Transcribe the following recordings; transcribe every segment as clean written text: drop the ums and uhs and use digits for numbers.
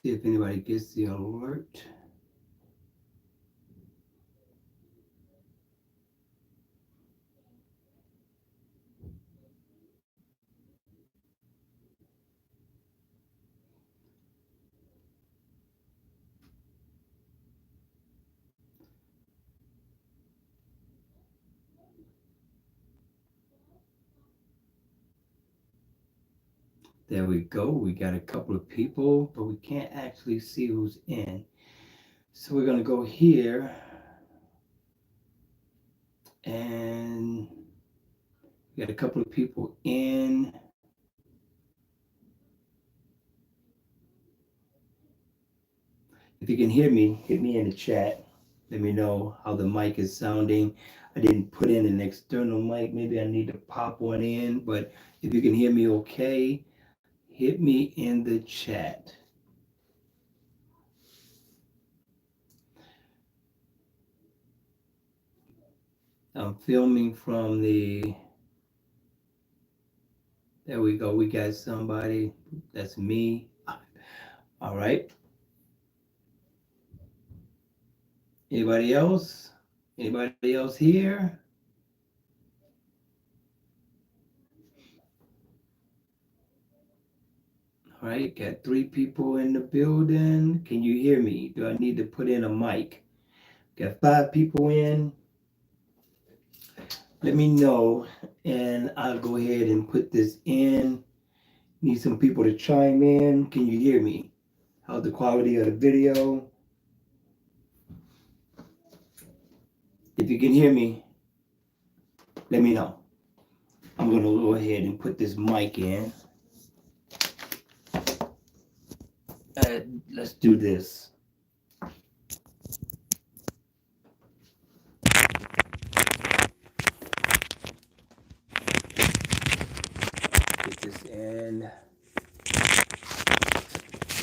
See if anybody gets the alert. There we go. We got a couple of people, but we can't actually see who's in. So we're going to go here and we got a couple of people in. If you can hear me, hit me in the chat. Let me know how the mic is sounding. I didn't put in an external mic. Maybe I need to pop one in, but if you can hear me okay, hit me in the chat. I'm filming from the, there we go. We got somebody. That's me. All right. Anybody else? Anybody else here? All right, got 3 people in the building. Can you hear me? Do I need to put in a mic? Got 5 people in. Let me know, and I'll go ahead and put this in. Need some people to chime in. Can you hear me? How's the quality of the video? If you can hear me, let me know. I'm gonna go ahead and put this mic in. Let's do this. Get this in.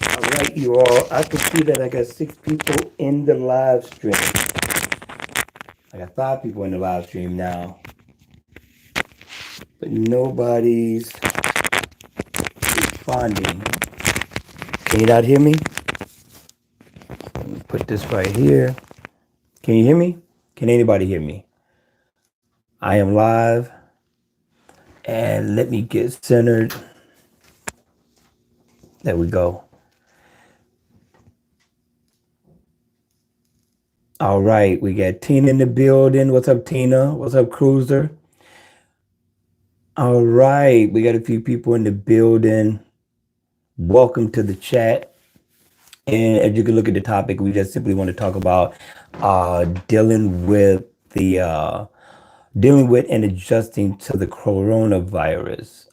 All right, you all. I can see that I got 6 people in the live stream. I got 5 people in the live stream now, but nobody's responding. Can you not hear me? Let me put this right here. Can you hear me? Can anybody hear me? I am live. And let me get centered. There we go. All right, we got Tina in the building. What's up, Tina? What's up, Cruiser? All right, we got a few people in the building. Welcome to the chat. And as you can look at the topic, we just simply want to talk about dealing with and adjusting to the coronavirus.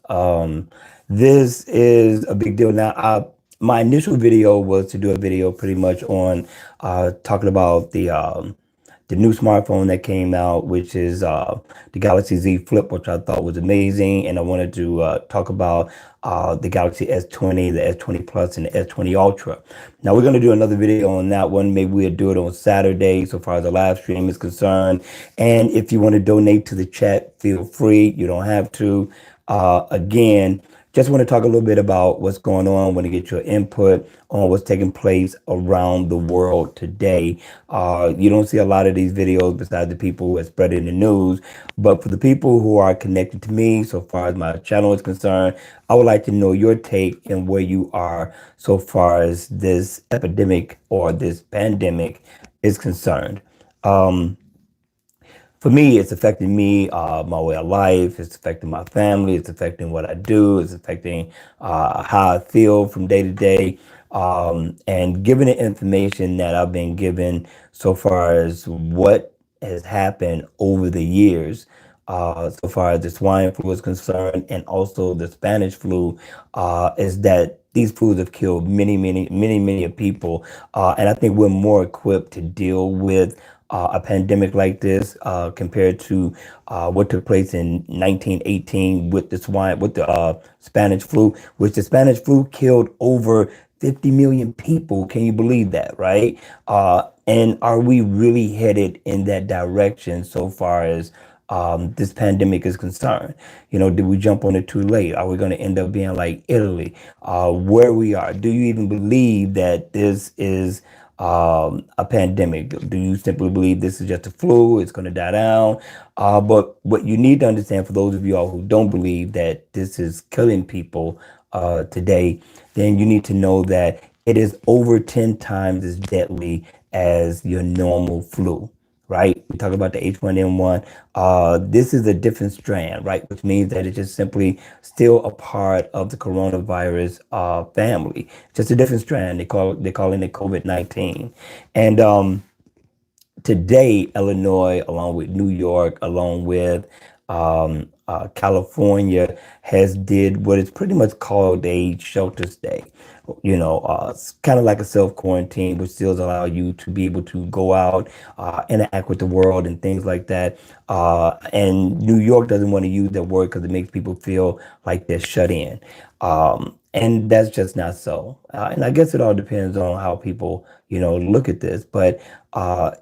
This is a big deal. Now, my initial video was to do a video pretty much on talking about the new smartphone that came out, which is the Galaxy Z Flip, which I thought was amazing. And I wanted to talk about the Galaxy S20, the S20 Plus, and the S20 Ultra. Now, we're going to do another video on that one. Maybe we'll do it on Saturday, so far as the live stream is concerned. And if you want to donate to the chat, feel free. You don't have to. Again, just want to talk a little bit about what's going on. Want to get your input on what's taking place around the world today. You don't see a lot of these videos besides the people who are spreading the news. But for the people who are connected to me, so far as my channel is concerned, I would like to know your take and where you are so far as this epidemic or this pandemic is concerned. For me, it's affecting me, my way of life. It's affecting my family. It's affecting what I do. It's affecting how I feel from day to day. And given the information that I've been given so far as what has happened over the years, so far as the swine flu is concerned, and also the Spanish flu, is that these flus have killed many people. And I think we're more equipped to deal with a pandemic like this compared to what took place in 1918 with the Spanish flu, which the Spanish flu killed over 50 million people. Can you believe that, right? And are we really headed in that direction so far as this pandemic is concerned. You know, did we jump on it too late? Are we going to end up being like Italy, where we are? Do you even believe that this is a pandemic? Do you simply believe this is just a flu? It's going to die down. But what you need to understand, for those of you all who don't believe that this is killing people today, then you need to know that it is over 10 times as deadly as your normal flu, right? We talk about the H1N1. This is a different strand, right? Which means that it's just simply still a part of the coronavirus family, just a different strand. They're calling it COVID-19, and today, Illinois, along with New York, along with California, has did what is pretty much called a shelter stay. You know, it's kind of like a self quarantine, which still allow you to be able to go out, interact with the world, and things like that. And New York doesn't want to use that word because it makes people feel like they're shut in. And that's just not so. And I guess it all depends on how people, you know, look at this. But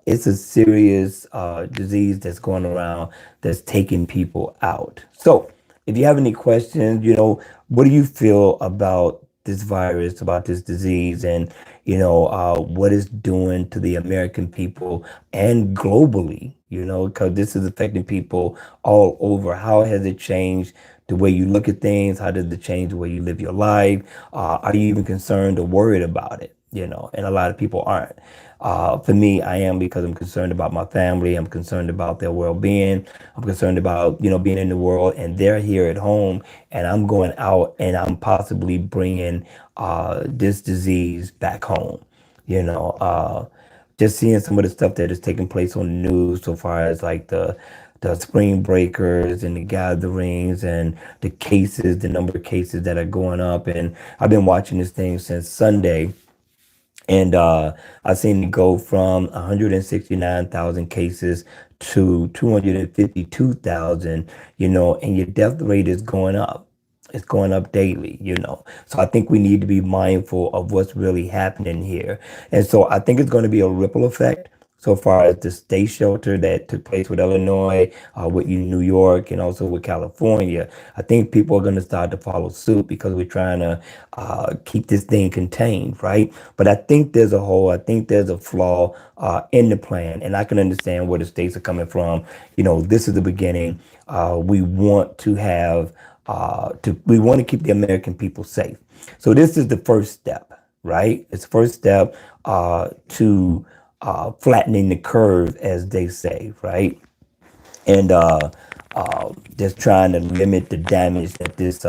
it's a serious disease that's going around that's taking people out. So if you have any questions, you know, what do you feel about this virus, about this disease, and, you know, what it's doing to the American people and globally, you know, because this is affecting people all over. How has it changed the way you look at things? How does it change the way you live your life? Are you even concerned or worried about it? You know, and a lot of people aren't. For me, I am, because I'm concerned about my family. I'm concerned about their well-being. I'm concerned about, you know, being in the world, and they're here at home, and I'm going out, and I'm possibly bringing this disease back home. You know, just seeing some of the stuff that is taking place on the news so far as like the spring breakers and the gatherings and the cases, the number of cases that are going up. And I've been watching this thing since Sunday, and I've seen it go from 169,000 cases to 252,000, you know, and your death rate is going up. It's going up daily, you know. So I think we need to be mindful of what's really happening here. And so I think it's going to be a ripple effect so far as the state shelter that took place with Illinois, with New York, and also with California. I think people are going to start to follow suit because we're trying to keep this thing contained, right? But I think there's a hole. I think there's a flaw in the plan, and I can understand where the states are coming from. You know, this is the beginning. We want to have we want to keep the American people safe. So this is the first step, right? It's the first step to flattening the curve, as they say, right? And just trying to limit the damage that this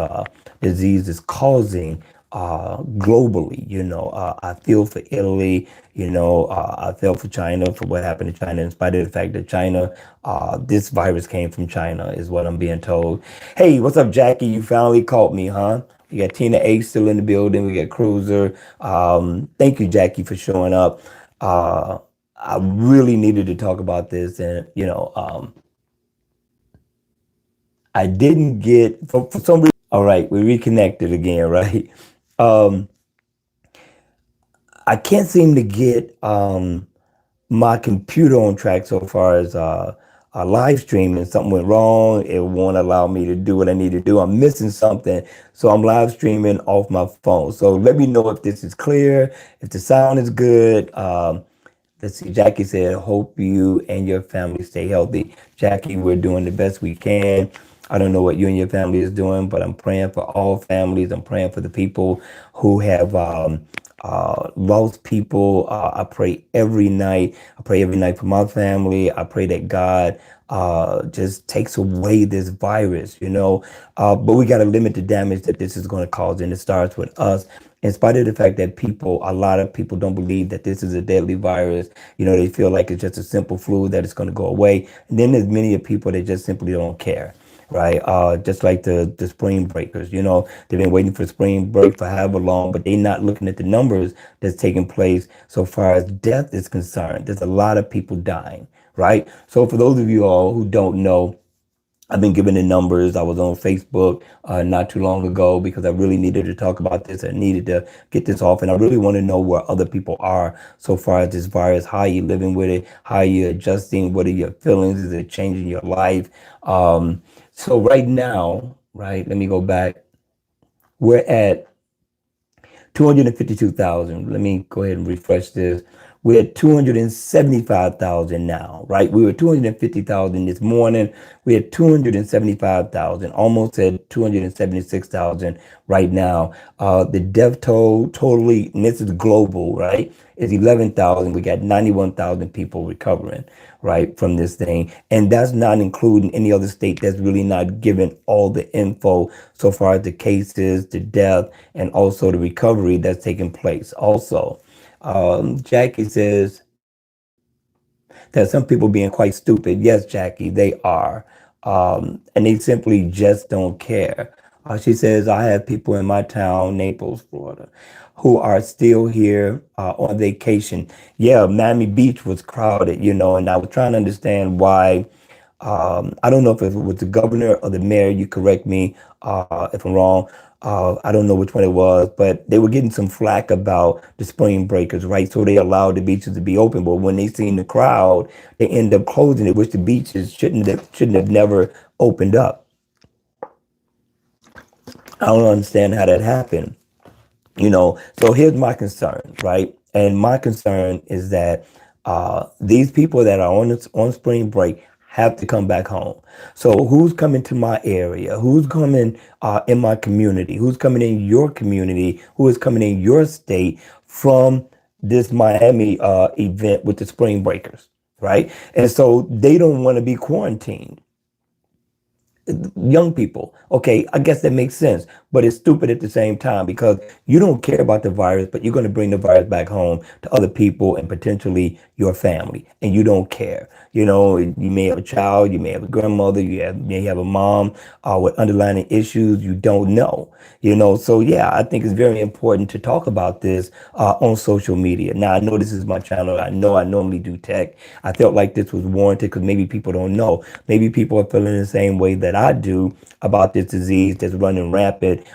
disease is causing globally. You know, I feel for Italy. You know, I feel for China, for what happened to China, in spite of the fact that China, this virus came from China, is what I'm being told. Hey, what's up, Jackie? You finally caught me, huh? We got Tina H still in the building. We got Cruiser. Thank you, Jackie, for showing up. I really needed to talk about this, and you know, I didn't get for some reason. All right, we reconnected again, right? Um, I can't seem to get my computer on track so far as live streaming. Something went wrong. It won't allow me to do what I need to do. I'm missing something, so I'm live streaming off my phone. So let me know if this is clear, if the sound is good. Let's see. Jackie said, "Hope you and your family stay healthy." Jackie, we're doing the best we can. I don't know what you and your family is doing, but I'm praying for all families. I'm praying for the people who have lost people. I pray every night. I pray every night for my family. I pray that God just takes away this virus, you know. But we got to limit the damage that this is going to cause, and it starts with us. In spite of the fact that a lot of people don't believe that this is a deadly virus, you know, they feel like it's just a simple flu that it's going to go away. And then there's many people that just simply don't care, right? Just like the spring breakers, you know, they've been waiting for spring break for however long, but they're not looking at the numbers that's taking place so far as death is concerned. There's a lot of people dying, right? So for those of you all who don't know, I've been given the numbers. I was on Facebook not too long ago because I really needed to talk about this. I needed to get this off, and I really want to know where other people are so far as this virus. How are you living with it? How are you adjusting? What are your feelings? Is it changing your life? So right now, right? Let me go back. We're at 252,000. Let me go ahead and refresh this. We're at 275,000 now, right? We were 250,000 this morning. We're at 275,000, almost at 276,000 right now. The death toll totally, and this is global, right, is 11,000. We got 91,000 people recovering, right, from this thing. And that's not including any other state that's really not given all the info so far as the cases, the death, and also the recovery that's taking place. Also, Jackie says that some people being quite stupid. Yes, Jackie, they are. And they simply just don't care. She says, I have people in my town, Naples, Florida, who are still here on vacation. Yeah, Miami Beach was crowded, and I was trying to understand why. I don't know if it was the governor or the mayor. You correct me if I'm wrong. I don't know which one it was, but they were getting some flack about the spring breakers, right? So they allowed the beaches to be open, but when they seen the crowd, they end up closing it, which the beaches shouldn't have never opened up. I don't understand how that happened. So here's my concern, right? And my concern is that these people that are on spring break have to come back home. So who's coming to my area? Who's coming in my community? Who's coming in your community? Who is coming in your state from this Miami event with the spring breakers, right? And so they don't want to be quarantined. Young people. Okay, I guess that makes sense, but it's stupid at the same time because you don't care about the virus, but you're going to bring the virus back home to other people and potentially your family, and you don't care. You may have a child, you may have a grandmother, may have a mom with underlying issues you don't know. So yeah, I think it's very important to talk about this on social media. Now, I know this is my channel. I know I normally do tech. I felt like this was warranted because maybe people don't know. Maybe people are feeling the same way that I do about this disease that's running rampant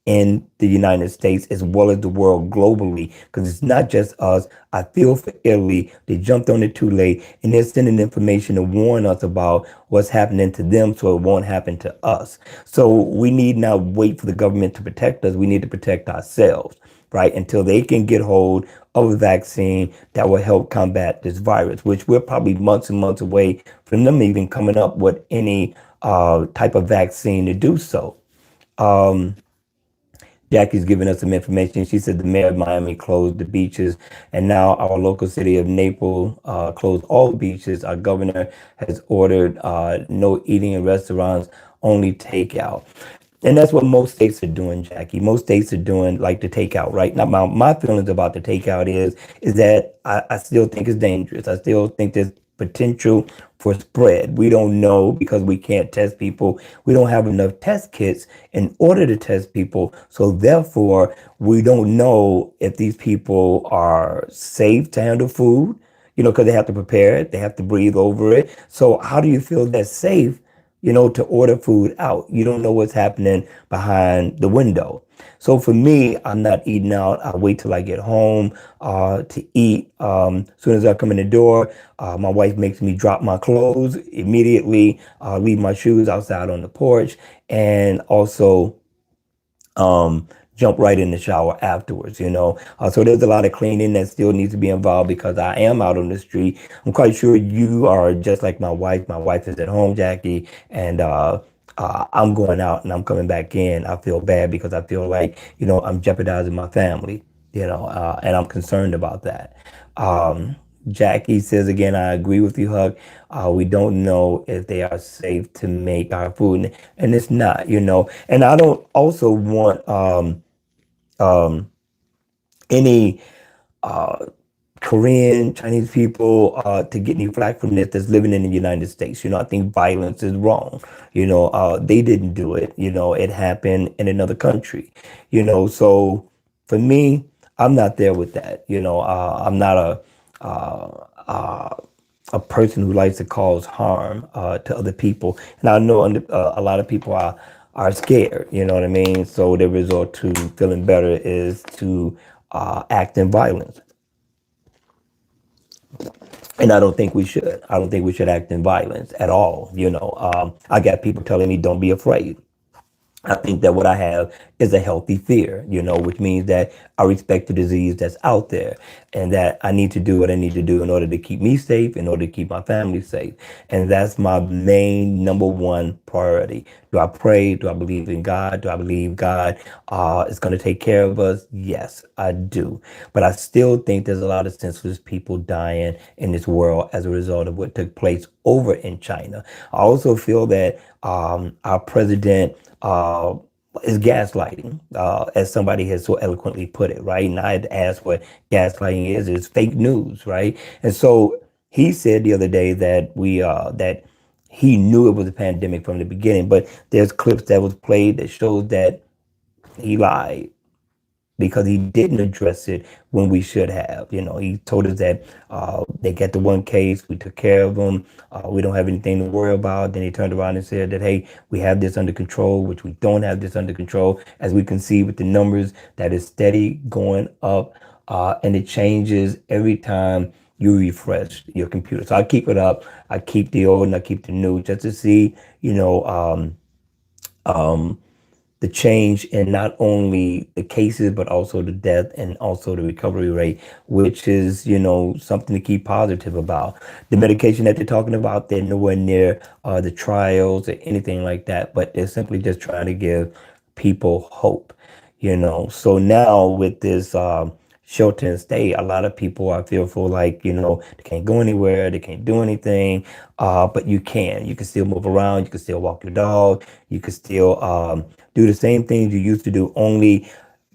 in the United States as well as the world globally, because it's not just us. I feel for Italy. They jumped on it too late, and they're sending information to warn us about what's happening to them so it won't happen to us. So we need not wait for the government to protect us. We need to protect ourselves, right? Until they can get hold of a vaccine that will help combat this virus, which we're probably months and months away from them even coming up with any type of vaccine to do so. Um, Jackie's giving us some information. She said the mayor of Miami closed the beaches, and now our local city of Naples closed all beaches. Our governor has ordered no eating in restaurants, only takeout. And that's what most states are doing, Jackie. Most states are doing like the takeout, right? Now, my feelings about the takeout is that I still think it's dangerous. I still think there's potential for spread. We don't know because we can't test people. We don't have enough test kits in order to test people. So therefore, we don't know if these people are safe to handle food, because they have to prepare it, they have to breathe over it. So how do you feel that's safe, to order food out? You don't know what's happening behind the window. So for me, I'm not eating out. I wait till I get home to eat. As soon as I come in the door, my wife makes me drop my clothes immediately, leave my shoes outside on the porch, and also jump right in the shower afterwards. So there's a lot of cleaning that still needs to be involved because I am out on the street. I'm quite sure you are just like my wife. My wife is at home, Jackie, and I'm going out and I'm coming back in. I feel bad because I feel like, I'm jeopardizing my family, and I'm concerned about that. Um, Jackie says again, I agree with you, Hug. We don't know if they are safe to make our food, and it's not. And I don't also want um, any uh, Korean, Chinese people to get any flack from this that's living in the United States. I think violence is wrong. They didn't do it. It happened in another country. So for me, I'm not there with that. I'm not a a person who likes to cause harm to other people. And I know a lot of people are scared. You know what I mean? So the result to feeling better is to act in violence. And I don't think we should. I don't think we should act in violence at all. I got people telling me, don't be afraid. I think that what I have is a healthy fear, which means that I respect the disease that's out there and that I need to do what I need to do in order to keep me safe, in order to keep my family safe. And that's my main number one priority. Do I pray? Do I believe in God? Do I believe God is going to take care of us? Yes, I do. But I still think there's a lot of senseless people dying in this world as a result of what took place over in China. I also feel that our president uh, is gaslighting, as somebody has so eloquently put it, right? And I had asked what gaslighting is. It's fake news, right? And so he said the other day that that he knew it was a pandemic from the beginning, but there's clips that was played that shows that he lied because he didn't address it when we should have. He told us that they got the one case, we took care of them, we don't have anything to worry about. Then he turned around and said that, hey, we have this under control, which we don't have this under control. As we can see with the numbers, that is steady going up, and it changes every time you refresh your computer. So I keep it up. I keep the old and I keep the new just to see, um, the change in not only the cases but also the death and also the recovery rate, which is something to keep positive about. The medication that they're talking about, they're nowhere near the trials or anything like that, but they're simply just trying to give people hope. So now with this shelter and stay, a lot of people are fearful, like they can't go anywhere, they can't do anything, but you can still move around, you can still walk your dog, you can still do the same things you used to do, only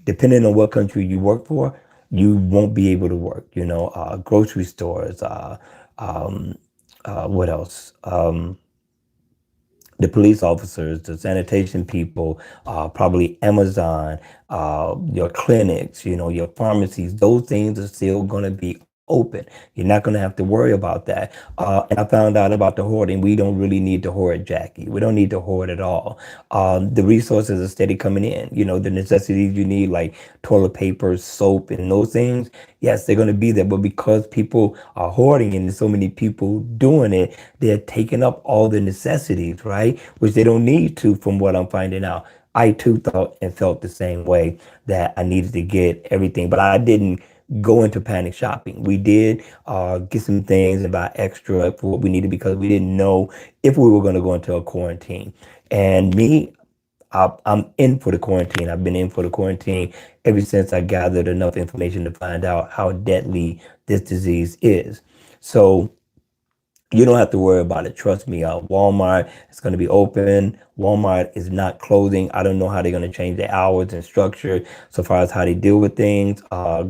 depending on what country you work for, you won't be able to work. Grocery stores, what else? The police officers, the sanitation people, probably Amazon, your clinics, your pharmacies, those things are still going to be open. You're not going to have to worry about that. And I found out about the hoarding. We don't really need to hoard, Jackie. We don't need to hoard at all. The resources are steady coming in. The necessities you need, like toilet paper, soap, and those things, yes, they're going to be there. But because people are hoarding and there's so many people doing it, they're taking up all the necessities, right? Which they don't need to, from what I'm finding out. I too thought and felt the same way, that I needed to get everything, but I didn't go into panic shopping. We did get some things and buy extra for what we needed because we didn't know if we were going to go into a quarantine. And me, I'm in for the quarantine. I've been in for the quarantine ever since I gathered enough information to find out how deadly this disease is. So you don't have to worry about it. Trust me. Walmart is going to be open. Walmart is not closing. I don't know how they're going to change their hours and structure so far as how they deal with things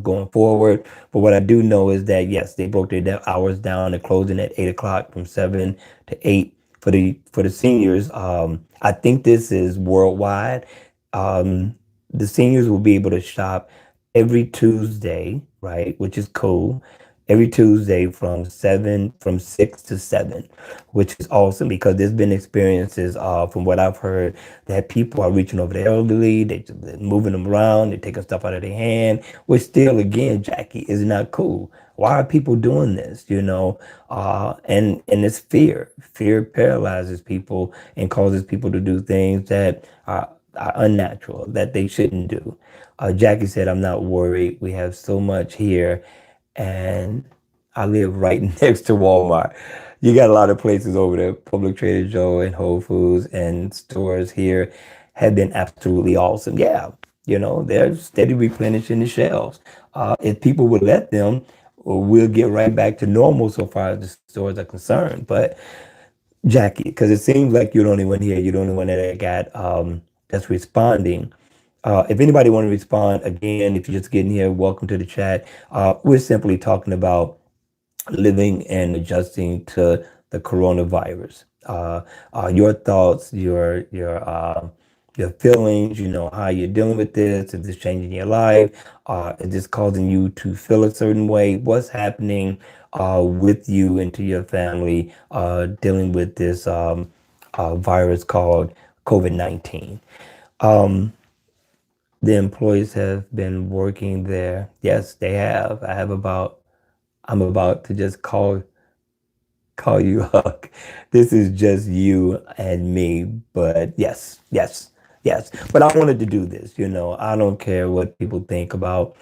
going forward. But what I do know is that, yes, they broke their hours down. They're closing at 8 o'clock from 7 to 8 for the seniors. I think this is worldwide. The seniors will be able to shop every Tuesday, right? Which is cool, every Tuesday from 6 to 7, which is awesome because there's been experiences from what I've heard that people are reaching over the elderly, they're moving them around, they're taking stuff out of their hand, which still, again, Jackie, is not cool. Why are people doing this? And it's fear. Fear paralyzes people and causes people to do things that are unnatural, that they shouldn't do. Jackie said, I'm not worried. We have so much here, and I live right next to Walmart. You got a lot of places over there. Public Trader Joe and Whole Foods and stores here have been absolutely awesome. Yeah, they're steady replenishing the shelves. If people would let them, we'll get right back to normal so far as the stores are concerned. But Jackie, because it seems like you're the only one here. You're the only one that got that's responding. If anybody want to respond, again, if you're just getting here, welcome to the chat. We're simply talking about living and adjusting to the coronavirus. Your thoughts, your your feelings, how you're dealing with this. Is this changing your life? Is this causing you to feel a certain way? What's happening with you and to your family dealing with this virus called COVID-19? Um, the employees have been working there. Yes, they have. I'm about to just call you Huck. This is just you and me. But yes, yes, yes. But I wanted to do this. I don't care what people think about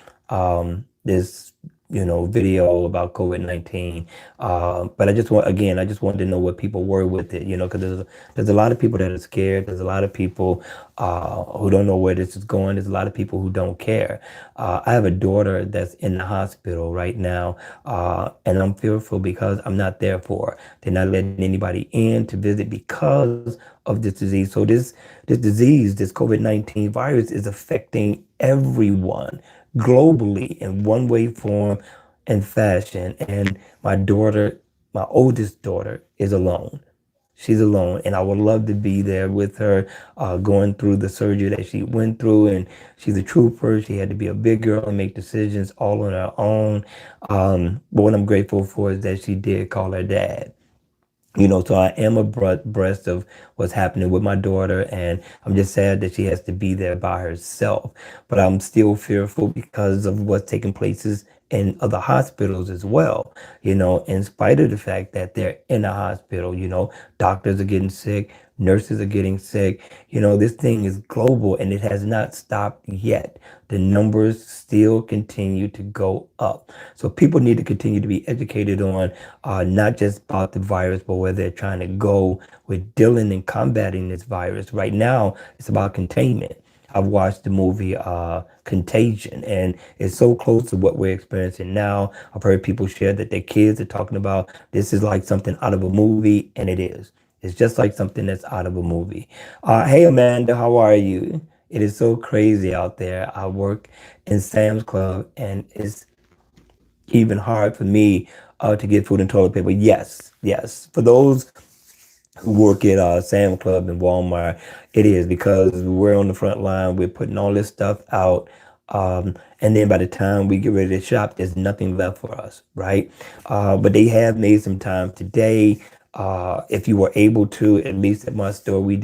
this, video about COVID-19. But I just wanted to know what people were with it. Because there's a lot of people that are scared. There's a lot of people who don't know where this is going. There's a lot of people who don't care. I have a daughter that's in the hospital right now, and I'm fearful because I'm not there for her. They're not letting anybody in to visit because of this disease. So this disease, this COVID-19 virus, is affecting everyone globally in one way, form, and fashion. And my daughter, my oldest daughter, is alone. She's alone, and I would love to be there with her, going through the surgery that she went through. And she's a trooper. She had to be a big girl and make decisions all on her own. But what I'm grateful for is that she did call her dad. So I am abreast of what's happening with my daughter, and I'm just sad that she has to be there by herself. But I'm still fearful because of what's taking places in other hospitals as well. In spite of the fact that they're in a hospital, doctors are getting sick, nurses are getting sick. This thing is global and it has not stopped yet. The numbers still continue to go up. So people need to continue to be educated on not just about the virus, but where they're trying to go with dealing and combating this virus. Right now, it's about containment. I've watched the movie Contagion, and it's so close to what we're experiencing now. I've heard people share that their kids are talking about this is like something out of a movie, and it is. It's just like something that's out of a movie. Hey, Amanda, how are you? It is so crazy out there. I work in Sam's Club, and it's even hard for me to get food and toilet paper. Yes, yes. For those who work at Sam Club and Walmart, it is because we're on the front line. We're putting all this stuff out. And then by the time we get ready to shop, there's nothing left for us, right? But they have made some time today. If you were able to, at least at my store, we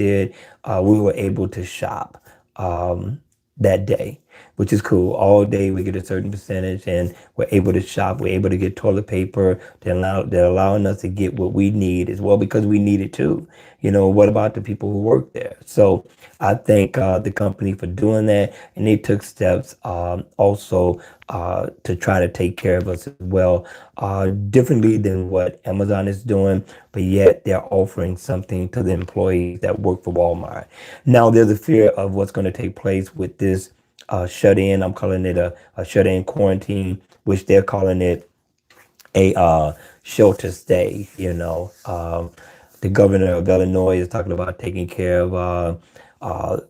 were able to shop that day, which is cool. All day we get a certain percentage, and we're able to shop. We're able to get toilet paper. They're allowing us to get what we need as well because we need it too. What about the people who work there? So I thank the company for doing that, and they took steps also to try to take care of us as well, differently than what Amazon is doing, but yet they're offering something to the employees that work for Walmart. Now, there's a fear of what's going to take place with this shut in. I'm calling it a shut in quarantine, which they're calling it a shelter stay. The governor of Illinois is talking about taking care of the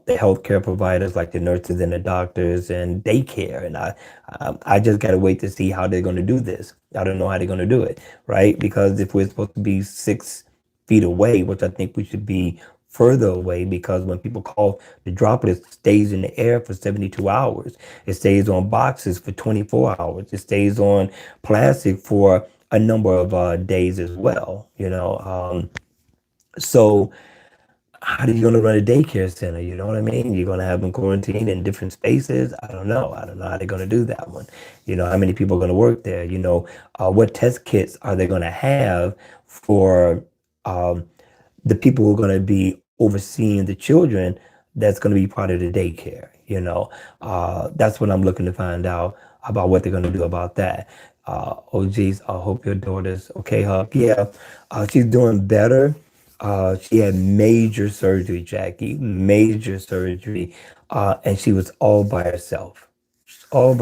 healthcare providers like the nurses and the doctors and daycare. And I just got to wait to see how they're going to do this. I don't know how they're going to do it, right? Because if we're supposed to be 6 feet away, which I think we should be further away, because when people cough, the droplet stays in the air for 72 hours. It stays on boxes for 24 hours. It stays on plastic for a number of days as well. So how are you going to run a daycare center? You know what I mean? You're going to have them quarantined in different spaces. I don't know. I don't know how they're going to do that one. How many people are going to work there? What test kits are they going to have for um, the people who are going to be overseeing the children that's going to be part of the daycare? That's what I'm looking to find out about what they're going to do about that. Oh geez, I hope your daughter's okay, Huck. Yeah, she's doing better. She had major surgery, Jackie, major surgery, and she was all by herself, my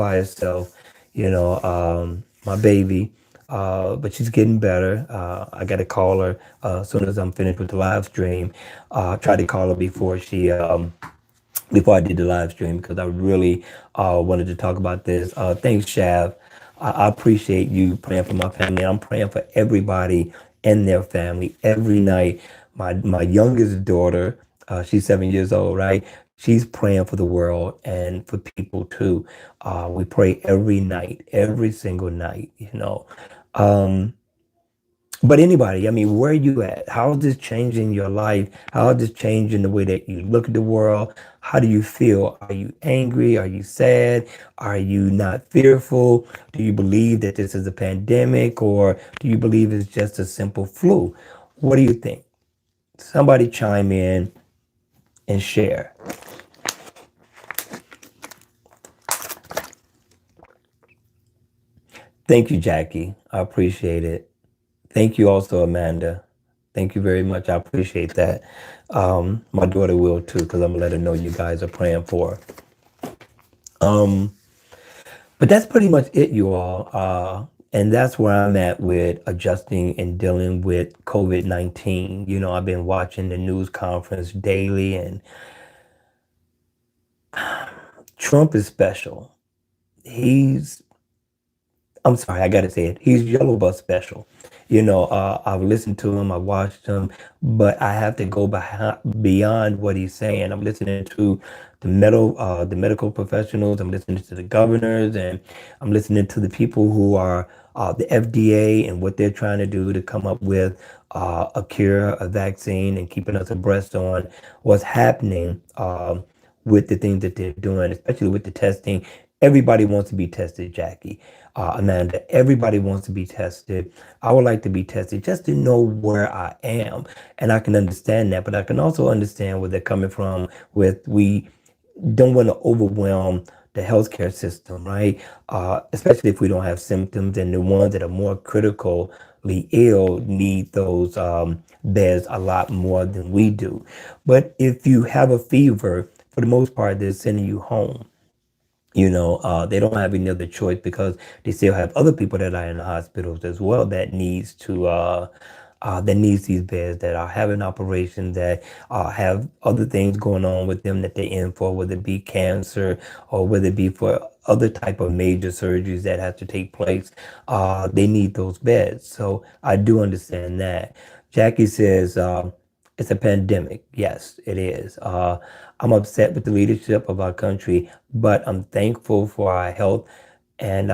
baby. But she's getting better. I got to call her as soon as I'm finished with the live stream. I tried to call her before I did the live stream because I really wanted to talk about this. Thanks, Shav. I appreciate you praying for my family. I'm praying for everybody and their family every night. My youngest daughter, She's 7 years old, right? She's praying for the world and for people too. We pray every night, every single night, you know. Um, but anybody, I mean, where are you at? How is this changing your life? How is this changing the way that you look at the world? How do you feel? Are you angry? Are you sad? Are you not fearful? Do you believe that this is a pandemic, or do you believe it's just a simple flu? What do you think? Somebody chime in and share. Thank you, Jackie. I appreciate it. Thank you also, Amanda. Thank you very much. I appreciate that. My daughter will too, because I'm gonna let her know you guys are praying for her. Um, but that's pretty much it, you all. And that's where I'm at with adjusting and dealing with COVID-19. You know, I've been watching the news conference daily, and Trump is special. He's I'm sorry, I gotta say it. He's Yellow Bus special. You know, I've listened to him, I watched him, but I have to go beyond what he's saying. I'm listening to the medical professionals. I'm listening to the governors, and I'm listening to the people who are the FDA and what they're trying to do to come up with a cure, a vaccine, and keeping us abreast on what's happening with the things that they're doing, especially with the testing. Everybody wants to be tested, Jackie. Amanda, everybody wants to be tested. I would like to be tested just to know where I am. And I can understand that, but I can also understand where they're coming from with we don't want to overwhelm the healthcare system, right? Especially if we don't have symptoms, and the ones that are more critically ill need those beds a lot more than we do. But if you have a fever, for the most part, they're sending you home. You know, they don't have any other choice because they still have other people that are in the hospitals as well that needs these beds, that are having operations, that have other things going on with them that they're in for, whether it be cancer or whether it be for other type of major surgeries that have to take place. They need those beds. So I do understand that. Jackie says, it's a pandemic. Yes, it is. I'm upset with the leadership of our country, but I'm thankful for our health and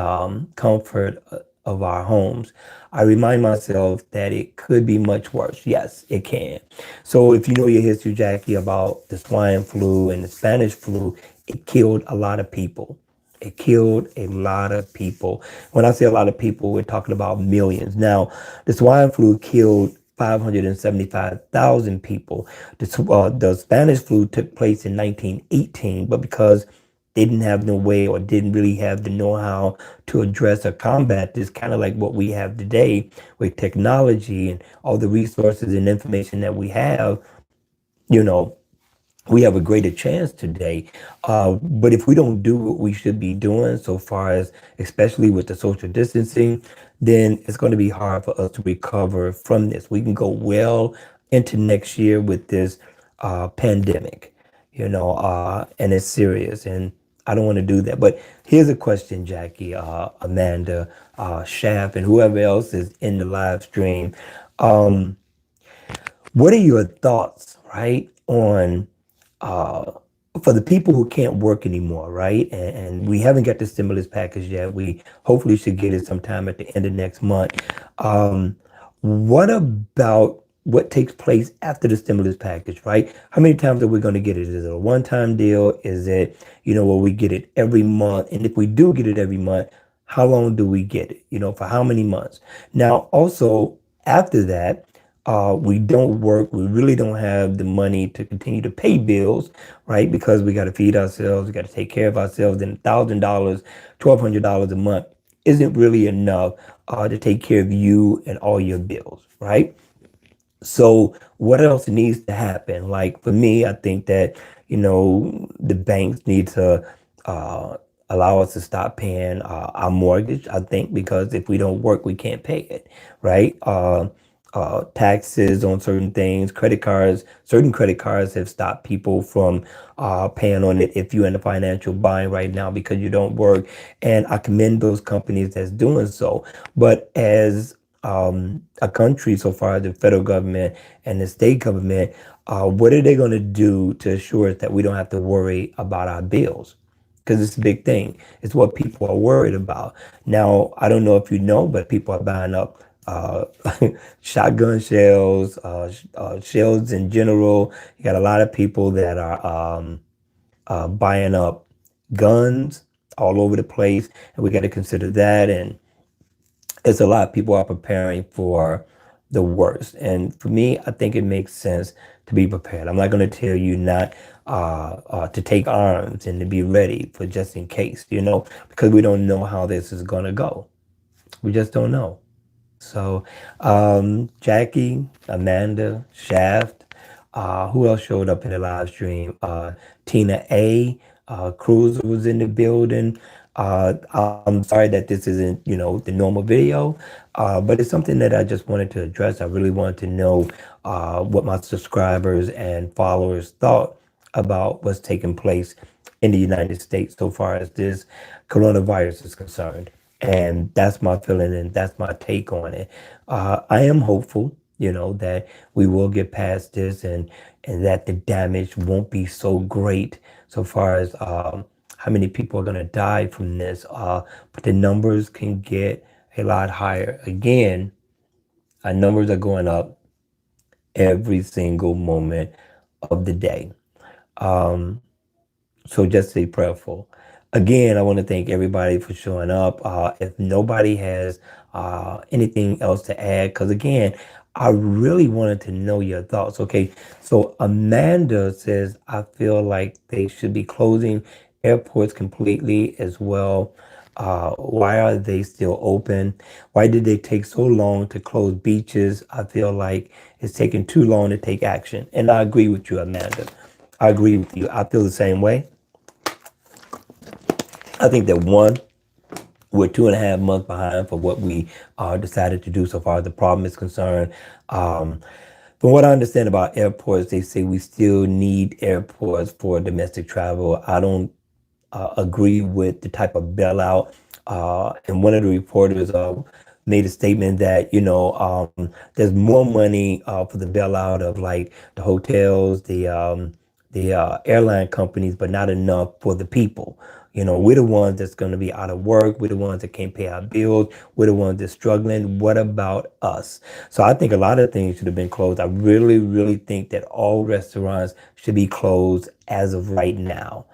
comfort of our homes. I remind myself that it could be much worse. Yes, it can. So if you know your history, Jackie, about the swine flu and the Spanish flu, it killed a lot of people. It killed a lot of people. When I say a lot of people, we're talking about millions. Now, the swine flu killed 575,000 people. The Spanish flu took place in 1918, but because they didn't have no way or didn't really have the know-how to address or combat this, kind of like what we have today with technology and all the resources and information that we have, you know, we have a greater chance today. But if we don't do what we should be doing, so far as especially with the social distancing, then it's going to be hard for us to recover from this. We can go well into next year with this pandemic, and it's serious. And I don't want to do that. But here's a question, Jackie, Amanda, Shaft, and whoever else is in the live stream. Um, what are your thoughts, right, on uh, for the people who can't work anymore, right? And we haven't got the stimulus package yet. We hopefully should get it sometime at the end of next month. Um, what about what takes place after the stimulus package, right? How many times are we going to get it? Is it a one-time deal? Is it, where we get it every month? And if we do get it every month, how long do we get it? For how many months? Now, also, after that, we don't work. We really don't have the money to continue to pay bills, right? Because we got to feed ourselves, we got to take care of ourselves. And $1,000, $1,200 a month isn't really enough to take care of you and all your bills, right? So what else needs to happen? Like for me, I think that, the banks need to uh, allow us to stop paying our mortgage, I think, because if we don't work, we can't pay it, right? Taxes on certain things, certain credit cards have stopped people from paying on it if you're in a financial bind right now because you don't work. And I commend those companies that's doing so. But as a country so far, the federal government and the state government, what are they going to do to assure that we don't have to worry about our bills? Because it's a big thing. It's what people are worried about. Now, I don't know if you know, but people are buying up uh, shotgun shells, shells in general. You got a lot of people that are buying up guns all over the place, and we got to consider that. And it's a lot. People are preparing for the worst. And for me, I think it makes sense to be prepared. I'm not going to tell you not to take arms and to be ready for just in case, because we don't know how this is going to go. We just don't know. So, Jackie, Amanda, Shaft, who else showed up in the live stream? Tina A, Cruiser was in the building. I'm sorry that this isn't, the normal video, but it's something that I just wanted to address. I really wanted to know what my subscribers and followers thought about what's taking place in the United States so far as this coronavirus is concerned. And that's my feeling and that's my take on it. I am hopeful, that we will get past this and that the damage won't be so great so far as how many people are going to die from this. But the numbers can get a lot higher. Again, our numbers are going up every single moment of the day. Um, So just stay prayerful. Again, I want to thank everybody for showing up. If nobody has anything else to add, because again, I really wanted to know your thoughts. Okay, so Amanda says, I feel like they should be closing airports completely as well. Why are they still open? Why did they take so long to close beaches? I feel like it's taking too long to take action. And I agree with you, Amanda. I agree with you. I feel the same way. I think that one, we're 2.5 months behind for what we decided to do so far as the problem is concerned. Um, from what I understand about airports, they say we still need airports for domestic travel. I don't agree with the type of bailout. And one of the reporters made a statement that, there's more money for the bailout of like the hotels, the airline companies, but not enough for the people. We're the ones that's going to be out of work. We're the ones that can't pay our bills. We're the ones that's struggling. What about us? So I think a lot of things should have been closed. I really, really think that all restaurants should be closed as of right now.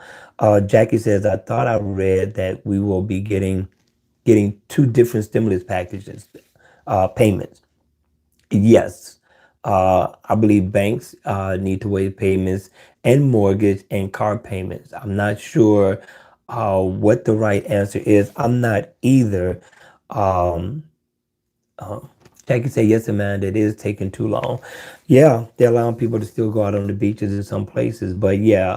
Jackie says, I thought I read that we will be getting two different stimulus packages, payments. Yes, I believe banks need to waive payments and mortgage and car payments. I'm not sure what the right answer is. I'm not either. Um, uh, Jackie said, yes, Amanda, it is taking too long. Yeah, they're allowing people to still go out on the beaches in some places. But yeah,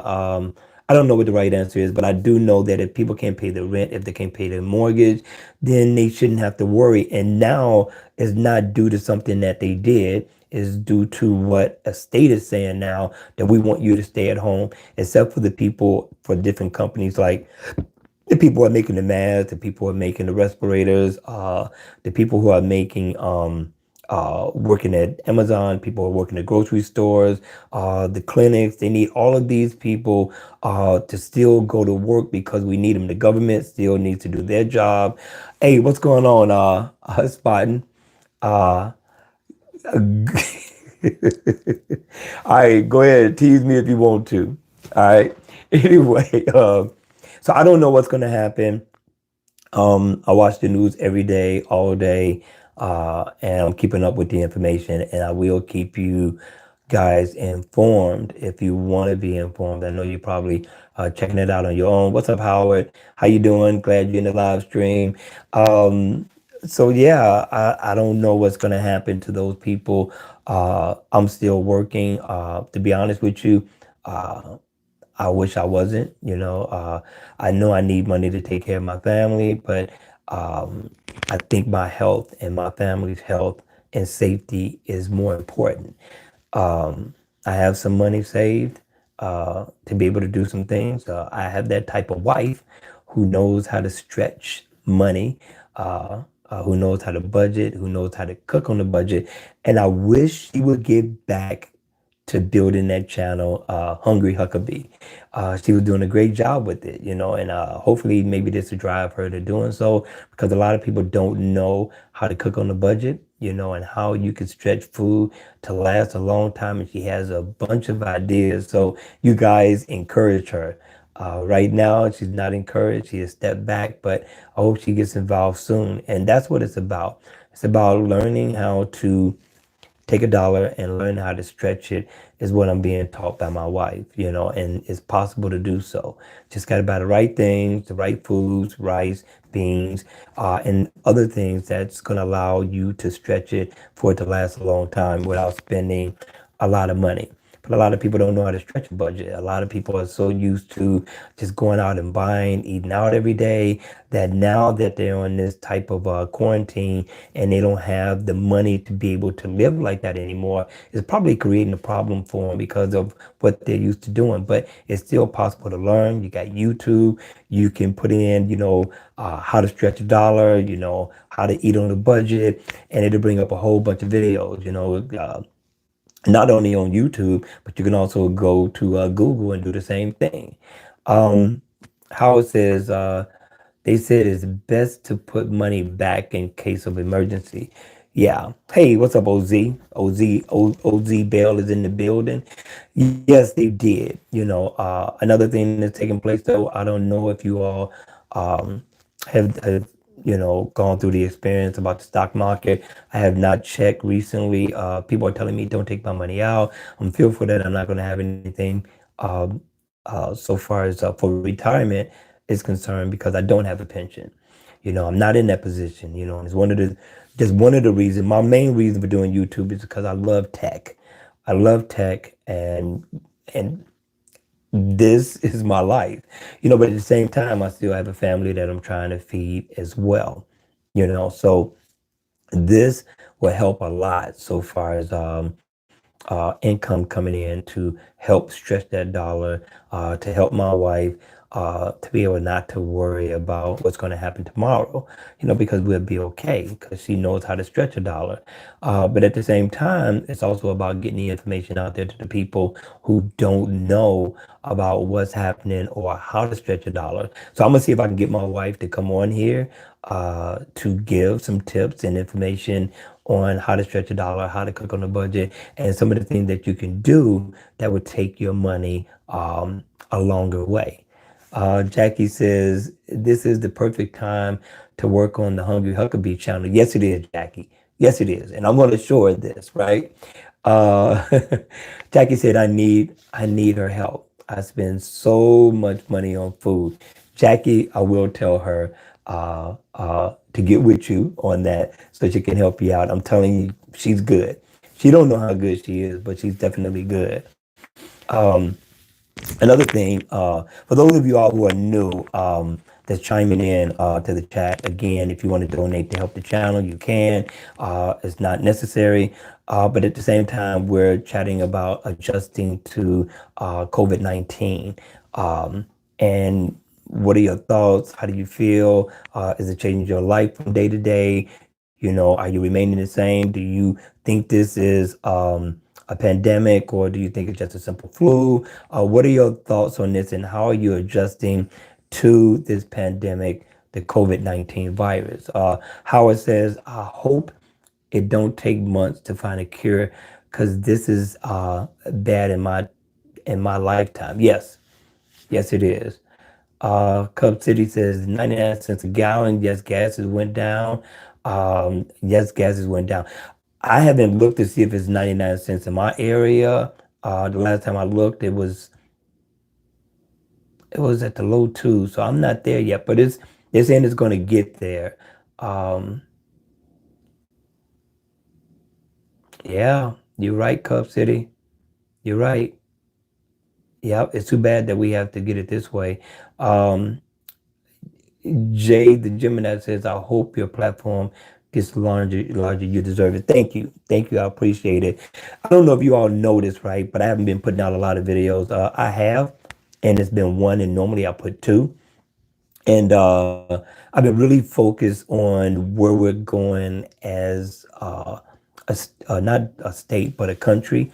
I don't know what the right answer is, but I do know that if people can't pay the rent, if they can't pay their mortgage, then they shouldn't have to worry. And now it's not due to something that they did. Is due to what a state is saying now that we want you to stay at home, except for the people for different companies like the people who are making the masks, the people who are making the respirators, the people who are making working at Amazon, people who are working at grocery stores, the clinics. They need all of these people to still go to work because we need them. The government still needs to do their job. Hey, what's going on, Spartan? Uh, all right, go ahead, tease me if you want to. All right. Anyway, so I don't know what's going to happen. I watch the news every day, all day, and I'm keeping up with the information, and I will keep you guys informed if you want to be informed. I know you're probably checking it out on your own. What's up, Howard? How you doing? Glad you're in the live stream. So yeah, I don't know what's going to happen to those people. I'm still working. To be honest with you, uh, I wish I wasn't. I know I need money to take care of my family, but um, I think my health and my family's health and safety is more important. Um, I have some money saved to be able to do some things. I have that type of wife who knows how to stretch money. who knows how to budget, who knows how to cook on the budget. And I wish she would get back to building that channel, Hungry Huckabee. She was doing a great job with it, and hopefully maybe this will drive her to doing so because a lot of people don't know how to cook on the budget, and how you can stretch food to last a long time. And she has a bunch of ideas. So you guys encourage her. Right now, she's not encouraged. She has stepped back, but I hope she gets involved soon. And that's what it's about. It's about learning how to take a dollar and learn how to stretch it is what I'm being taught by my wife, and it's possible to do so. Just got to buy the right things, the right foods, rice, beans, and other things that's going to allow you to stretch it for it to last a long time without spending a lot of money. But a lot of people don't know how to stretch a budget. A lot of people are so used to just going out and buying, eating out every day, that now that they're on this type of quarantine and they don't have the money to be able to live like that anymore, it's probably creating a problem for them because of what they're used to doing. But it's still possible to learn. You got YouTube. You can put in, how to stretch a dollar, how to eat on a budget, and it'll bring up a whole bunch of videos, not only on YouTube, but you can also go to Google and do the same thing. Um, Howard says, they said it's best to put money back in case of emergency. Yeah. Hey, what's up, OZ? OZ Bell is in the building. Yes, they did. Another thing that's taking place, though, I don't know if you all um, have gone through the experience about the stock market. I have not checked recently. People are telling me don't take my money out. I'm fearful that I'm not going to have anything um, so far as for retirement is concerned because I don't have a pension. I'm not in that position. And it's one of the reasons. My main reason for doing YouTube is because I love tech. I love tech, and this is my life. But at the same time, I still have a family that I'm trying to feed as well. So this will help a lot so far as income coming in to help stretch that dollar, to help my wife, to be able not to worry about what's going to happen tomorrow, because we'll be okay because she knows how to stretch a dollar. But at the same time, it's also about getting the information out there to the people who don't know about what's happening or how to stretch a dollar. So I'm gonna see if I can get my wife to come on here to give some tips and information on how to stretch a dollar, how to cook on a budget, and some of the things that you can do that would take your money a longer way. Jackie says, this is the perfect time to work on the Hungry Huckabee channel. Yes, it is, Jackie. Yes, it is. And I'm going to show her this, right? Uh, Jackie said, I need her help. I spend so much money on food. Jackie, I will tell her to get with you on that so she can help you out. I'm telling you, she's good. She don't know how good she is, but she's definitely good. Um, Another thing, for those of you all who are new, that's chiming in to the chat, again, if you want to donate to help the channel, you can. It's not necessary. But at the same time, we're chatting about adjusting to COVID-19. And what are your thoughts? How do you feel? Is it changing your life from day to day? Are you remaining the same? Do you think this is a pandemic, or do you think it's just a simple flu? What are your thoughts on this, and how are you adjusting to this pandemic, the COVID-19 virus? Howard says, I hope it don't take months to find a cure, because this is bad in my lifetime. Yes, yes, it is. Cub City says 99 cents a gallon. Yes, gases went down. Yes, gases went down. I haven't looked to see if it's 99 cents in my area. The last time I looked, it was at the low two, so I'm not there yet. But they're saying it's going to get there. Um, yeah, you're right, Cub City. You're right. Yeah, it's too bad that we have to get it this way. Um, Jay, the Gemini says, I hope your platform gets larger. You deserve it. Thank you. Thank you. I appreciate it. I don't know if you all know this, right? But I haven't been putting out a lot of videos. I have, and it's been one, and normally I put two. And I've been really focused on where we're going as not a state, but a country,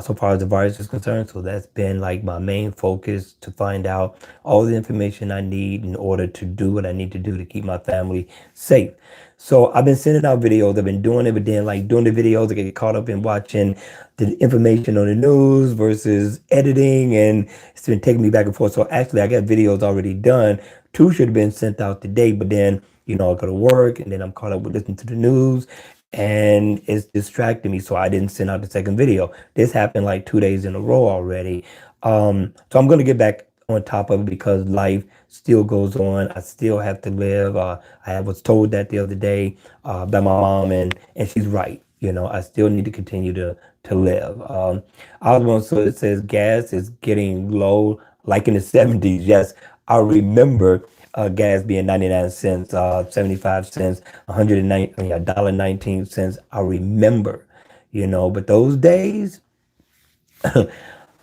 so far as the virus is concerned. So that's been like my main focus to find out all the information I need in order to do what I need to do to keep my family safe. So I've been sending out videos. I've been doing it, but then like doing the videos, I get caught up in watching the information on the news versus editing, and it's been taking me back and forth. So actually, I got videos already done. Two should have been sent out today, but then I go to work, and then I'm caught up with listening to the news, and it's distracting me. So I didn't send out the second video. This happened like 2 days in a row already. So I'm gonna get back on top of it because life still goes on. I still have to live. I was told that the other day by my mom, and she's right. I still need to continue to live. I was one, so it says gas is getting low, like in the 70s. Yes, I remember gas being 99 cents, 75 cents, 109, I mean, $1.19. I remember, but those days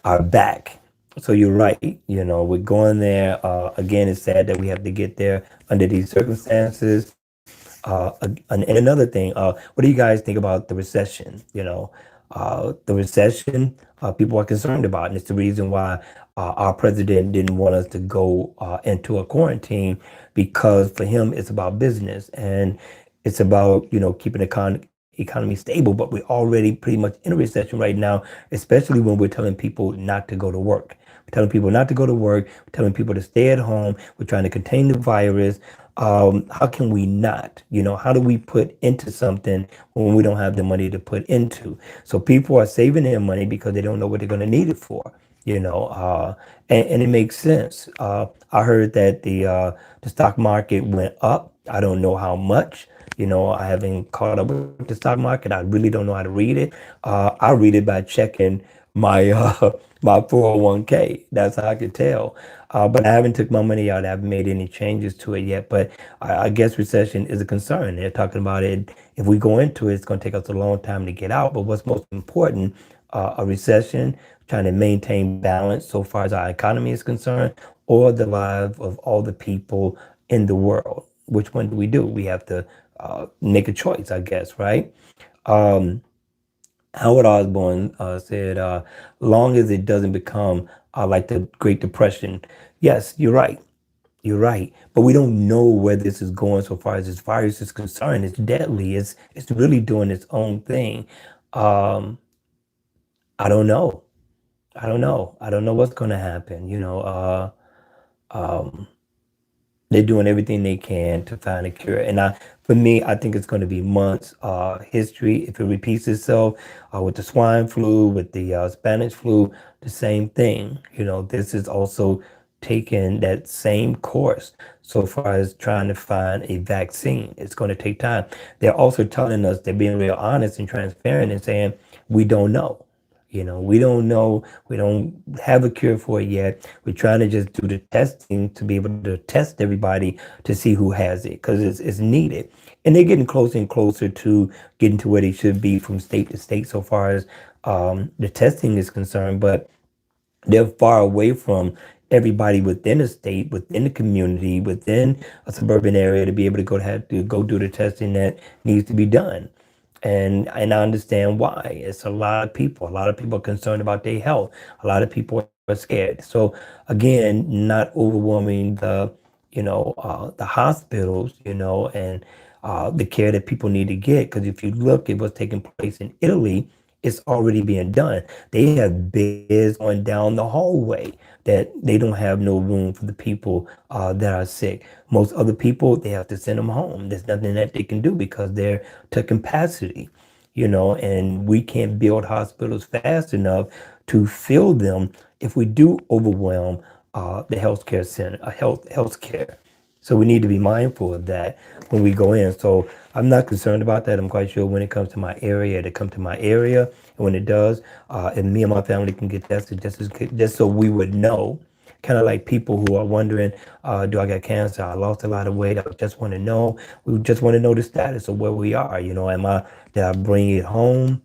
are back. So you're right. We're going there. Again, it's sad that we have to get there under these circumstances. And another thing, what do you guys think about the recession? The recession, people are concerned about, and it's the reason why our president didn't want us to go into a quarantine, because for him it's about business and it's about keeping the economy stable. But we're already pretty much in a recession right now, especially when we're telling people not to go to work. We're telling people not to go to work. We're telling people to stay at home. We're trying to contain the virus. How can we not? How do we put into something when we don't have the money to put into? So people are saving their money because they don't know what they're going to need it for. And it makes sense. I heard that the stock market went up. I don't know how much. I haven't caught up with the stock market. I really don't know how to read it. I read it by checking my my 401k. That's how I could tell. But I haven't took my money out. I haven't made any changes to it yet. But I guess recession is a concern. They're talking about it. If we go into it, it's going to take us a long time to get out. But what's most important, a recession, trying to maintain balance so far as our economy is concerned, or the lives of all the people in the world. Which one do we do? We have to make a choice, I guess, right? Um, Howard Osborne said, long as it doesn't become like the Great Depression. Yes, you're right. You're right. But we don't know where this is going so far as this virus is concerned. It's deadly. It's really doing its own thing. Um, I don't know. I don't know. I don't know what's going to happen. Um, they're doing everything they can to find a cure. And for me, I think it's going to be months. History, if it repeats itself with the swine flu, with the Spanish flu, the same thing. This is also taking that same course so far as trying to find a vaccine. It's going to take time. They're also telling us, they're being real honest and transparent and saying, we don't know. We don't know. We don't have a cure for it yet. We're trying to just do the testing to be able to test everybody to see who has it, because it's needed. And they're getting closer and closer to getting to where they should be from state to state so far as the testing is concerned. But they're far away from everybody within a state, within the community, within a suburban area to be able to have to go do the testing that needs to be done. And I understand why. It's a lot of people. A lot of people are concerned about their health. A lot of people are scared. So again, not overwhelming the hospitals, and the care that people need to get. Because if you look at what's taking place in Italy, it's already being done. They have beds going down the hallway that they don't have no room for the people that are sick. Most other people, they have to send them home. There's nothing that they can do because they're to capacity, and we can't build hospitals fast enough to fill them if we do overwhelm the healthcare center, healthcare. So we need to be mindful of that when we go in. So I'm not concerned about that. I'm quite sure when it comes to my area, to come to my area, and when it does, and me and my family can get tested just so we would know. Kind of like people who are wondering, do I got cancer? I lost a lot of weight. I just want to know. We just want to know the status of where we are. Did I bring it home?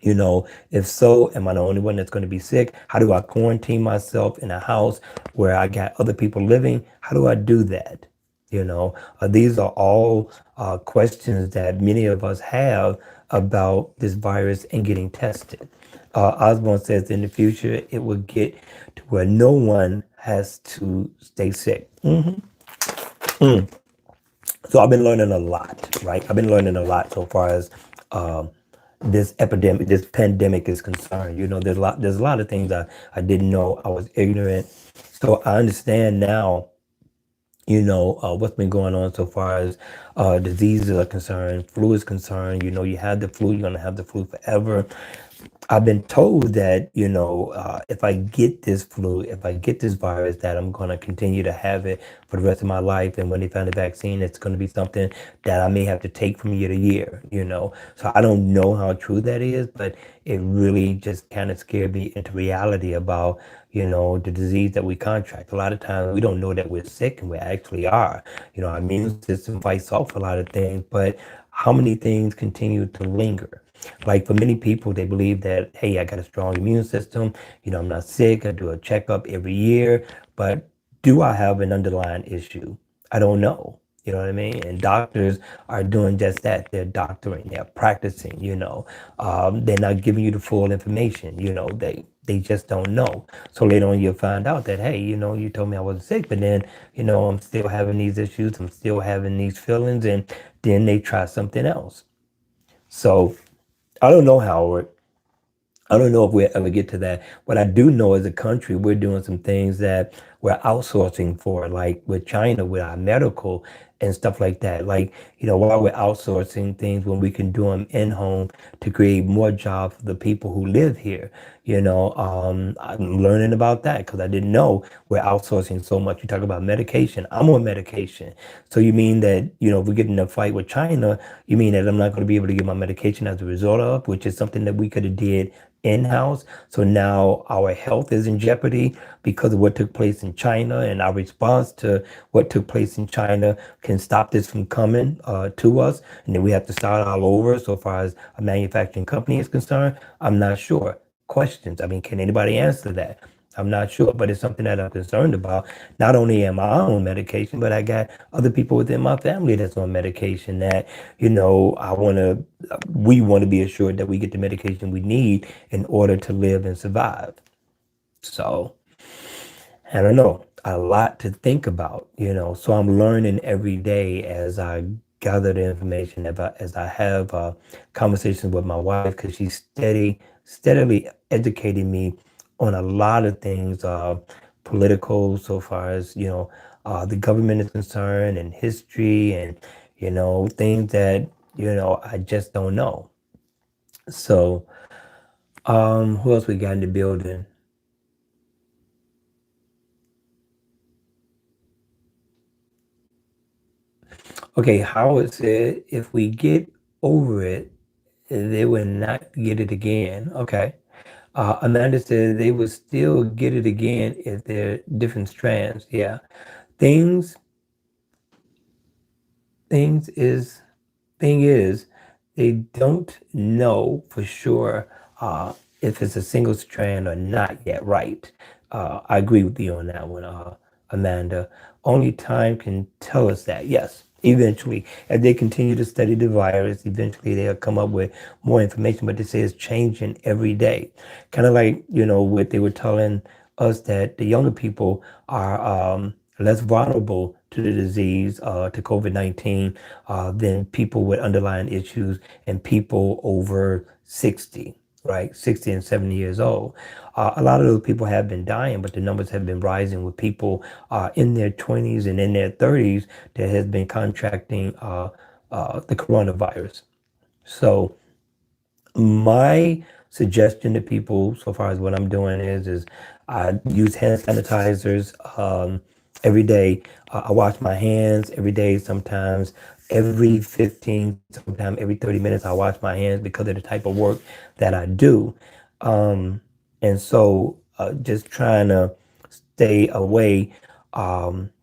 You know, if so, am I the only one that's going to be sick? How do I quarantine myself in a house where I got other people living? How do I do that? You know, these are all questions that many of us have about this virus and getting tested. Osborne says in the future it will get to where no one has to stay sick. So I've been learning a lot, right? I've been learning a lot so far as um, this epidemic, this pandemic is concerned. You know, there's a lot of things I didn't know. I was ignorant. So I understand now, what's been going on so far as diseases are concerned, flu is concerned. You know, you have the flu, you're going to have the flu forever. I've been told that, if I get this flu, if I get this virus, that I'm going to continue to have it for the rest of my life. And when they find a vaccine, it's going to be something that I may have to take from year to year. So I don't know how true that is, but it really just kind of scared me into reality about, the disease that we contract. A lot of times we don't know that we're sick and we actually are. Our immune system fights off a lot of things, but how many things continue to linger? Like for many people, they believe that, hey, I got a strong immune system. I'm not sick. I do a checkup every year. But do I have an underlying issue? I don't know. You know what I mean? And doctors are doing just that. They're doctoring. They're practicing. They're not giving you the full information. They just don't know. So later on, you'll find out that, hey, you told me I wasn't sick, but then, I'm still having these issues. I'm still having these feelings, and then they try something else. So I don't know, Howard. I don't know if we'll ever get to that. What I do know as a country, we're doing some things that we're outsourcing for, like with China, with our medical and stuff like that. Like, why we're outsourcing things when we can do them in home to create more jobs for the people who live here. I'm learning about that because I didn't know we're outsourcing so much. You talk about medication. I'm on medication. So you mean that, if we get in a fight with China, you mean that I'm not going to be able to get my medication as a result of, which is something that we could have did in-house. So now our health is in jeopardy because of what took place in China, and our response to what took place in China can stop this from coming to us. And then we have to start all over. So far as a manufacturing company is concerned, I'm not sure. Questions. I mean, can anybody answer that? I'm not sure, but it's something that I'm concerned about. Not only am I on medication, but I got other people within my family that's on medication that, we want to be assured that we get the medication we need in order to live and survive. So I don't know, a lot to think about, So I'm learning every day as I gather the information, as I have conversations with my wife, because she's steadily educating me on a lot of things, political, so far as, the government is concerned, and history, and, things that, I just don't know. So, who else we got in the building? Okay, Howard said if we get over it, they will not get it again. Okay. Amanda said they will still get it again if they're different strands. Yeah. Things, things is thing is, they don't know for sure if it's a single strand or not yet, right? I agree with you on that one, Amanda. Only time can tell us that. Yes, eventually, as they continue to study the virus, eventually they'll come up with more information. But they say it's changing every day. Kind of like, what they were telling us that the younger people are less vulnerable to the disease, to COVID-19, than people with underlying issues and people over 60, right? 60 and 70 years old. A lot of those people have been dying, but the numbers have been rising with people in their 20s and in their 30s that has been contracting the coronavirus. So my suggestion to people, so far as what I'm doing is I use hand sanitizers every day. I wash my hands every day. Sometimes every 15, sometimes every 30 minutes, I wash my hands because of the type of work that I do. Um, and so just trying to stay away.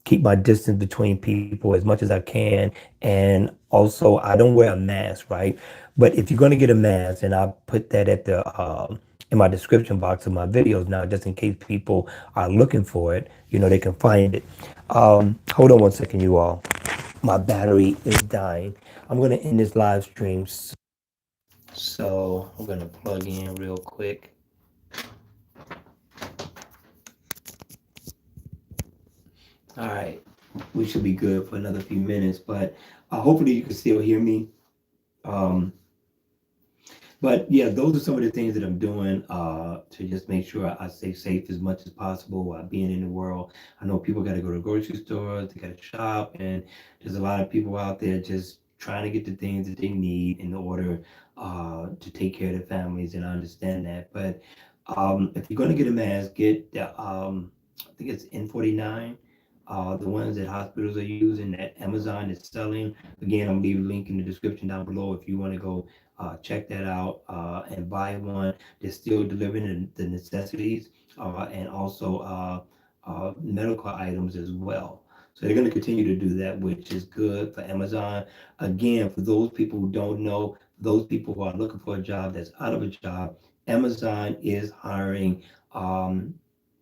keep my distance between people as much as I can. And also, I don't wear a mask, right? But if you're going to get a mask, and I put that at the in my description box of my videos now, just in case people are looking for it, they can find it. Hold on one second, you all. My battery is dying. I'm going to end this live stream. So I'm going to plug in real quick. All right. We should be good for another few minutes, but hopefully you can still hear me. Um, But yeah, those are some of the things that I'm doing to just make sure I stay safe as much as possible while being in the world. I know people got to go to grocery stores, they got to shop, and there's a lot of people out there just trying to get the things that they need in order to take care of their families, and I understand that. But if you're going to get a mask, get I think it's N49, the ones that hospitals are using that Amazon is selling. Again, I'm leaving a link in the description down below if you want to go check that out and buy one. They're still delivering the necessities and also medical items as well. So they're going to continue to do that, which is good for Amazon. Again, for those people who don't know, those people who are looking for a job that's out of a job, Amazon is hiring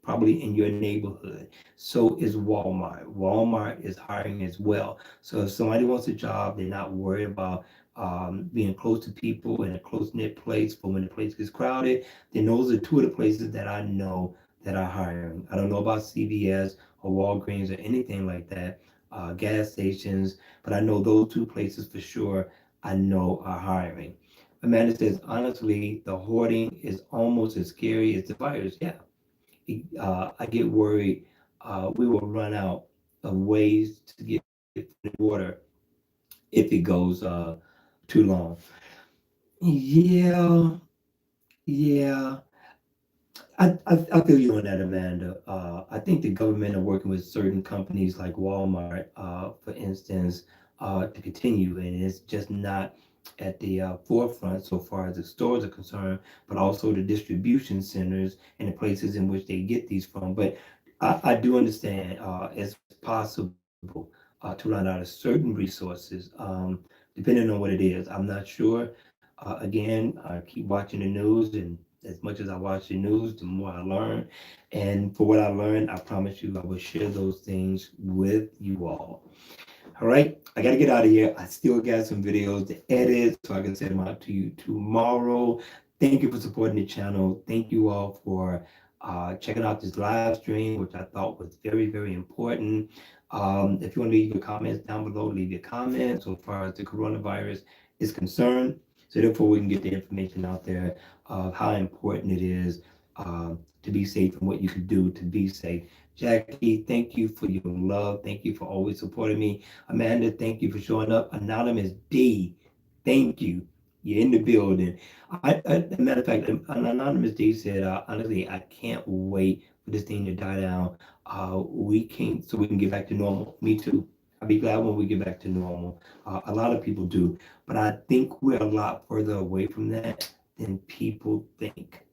probably in your neighborhood. So is Walmart. Walmart is hiring as well. So if somebody wants a job, they're not worried about being close to people in a close knit place for when the place gets crowded, then those are two of the places that I know that are hiring. I don't know about CVS or Walgreens or anything like that, gas stations, but I know those two places for sure I know are hiring. Amanda says, honestly, the hoarding is almost as scary as the virus. Yeah, I get worried we will run out of ways to get water if it goes too long. Yeah, yeah. I feel you on that, Amanda. I think the government are working with certain companies like Walmart, for instance, to continue, and it's just not at the forefront so far as the stores are concerned, but also the distribution centers and the places in which they get these from. But I do understand it's possible to run out of certain resources, depending on what it is. I'm not sure. Again, I keep watching the news, and as much as I watch the news, the more I learn. And for what I learned, I promise you, I will share those things with you all. All right, I got to get out of here. I still got some videos to edit so I can send them out to you tomorrow. Thank you for supporting the channel. Thank you all for checking out this live stream, which I thought was very, very important. If you want to leave your comments down below, leave your comments so far as the coronavirus is concerned. So therefore, we can get the information out there of how important it is to be safe and what you can do to be safe. Jackie, thank you for your love. Thank you for always supporting me. Amanda, thank you for showing up. Anonymous D, thank you. You're in the building. As a matter of fact, an Anonymous D said, honestly, I can't wait for this thing to die down. We can so we can get back to normal. Me too. I'll be glad when we get back to normal. A lot of people do, but I think we're a lot further away from that than people think.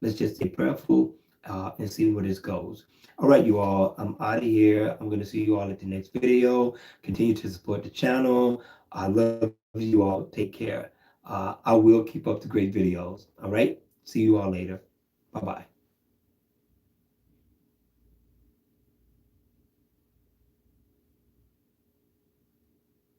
Let's just stay prayerful and see where this goes. All right, you all, I'm out of here. I'm going to see you all at the next video. Continue to support the channel. I love you all. Take care. I will keep up the great videos. All right. See you all later. Bye bye.